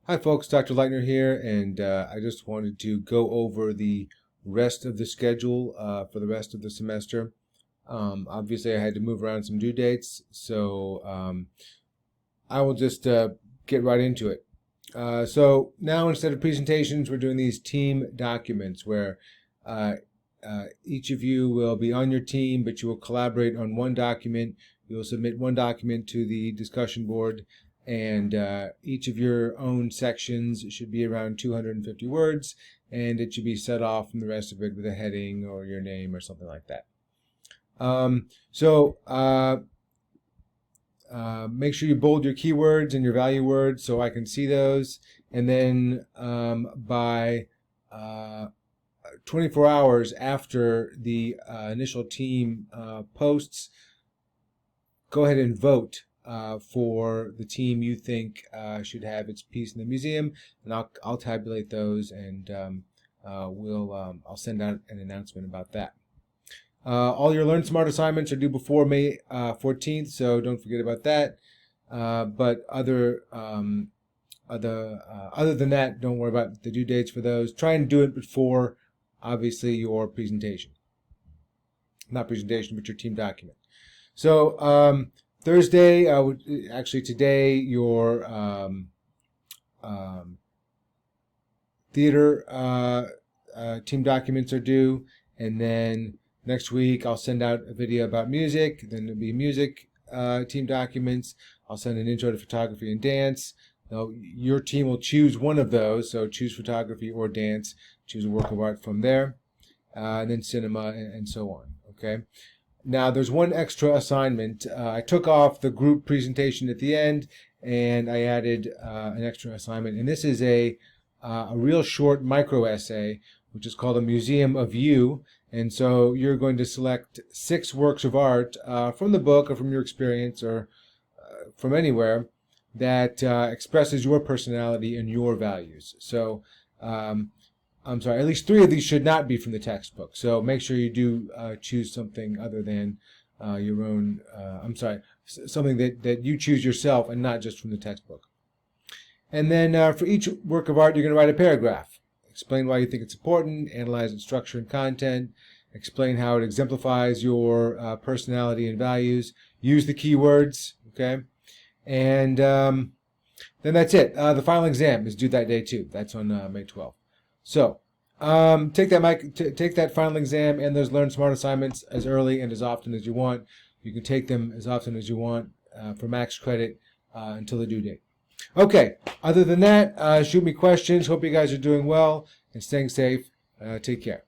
Hi folks, Dr. Leitner here, and I just wanted to go over the rest of the schedule for the rest of the semester. Obviously I had to move around some due dates, so I will just get right into it. So now instead of presentations, we're doing these team documents where each of you will be on your team, but you will collaborate on one document. You will submit one document to the discussion board, and each of your own sections should be around 250 words, and it should be set off from the rest of it with a heading or your name or something like that. Make sure you bold your keywords and your value words so I can see those, and then by 24 hours after the initial team posts, go ahead and vote for the team you think should have its piece in the museum, and I'll tabulate those, and I'll send out an announcement about that. All your Learn Smart assignments are due before May 14th, so don't forget about that. But other than that, don't worry about the due dates for those. Try and do it before, obviously, your presentation. Not presentation, but your team document. So Thursday, actually today, your theater team documents are due, and then next week I'll send out a video about music. Then there'll be music team documents. I'll send an intro to photography and dance. Now, your team will choose one of those, so choose photography or dance. Choose a work of art from there, and then cinema and so on. Okay. Now, there's one extra assignment. I took off the group presentation at the end, and I added an extra assignment. And this is a real short micro essay, which is called A Museum of You. And so you're going to select 6 works of art from the book or from your experience or from anywhere that expresses your personality and your values. So I'm sorry, at least 3 of these should not be from the textbook. So make sure you do choose something other than your own, something that you choose yourself and not just from the textbook. And then for each work of art, you're going to write a paragraph. Explain why you think it's important, analyze its structure and content, explain how it exemplifies your personality and values, use the keywords, okay? And then that's it. The final exam is due that day too. That's on May 12th. So take that final exam and those Learn Smart assignments as early and as often as you want. You can take them as often as you want for max credit until the due date. Okay, other than that, shoot me questions. Hope you guys are doing well and staying safe. Take care.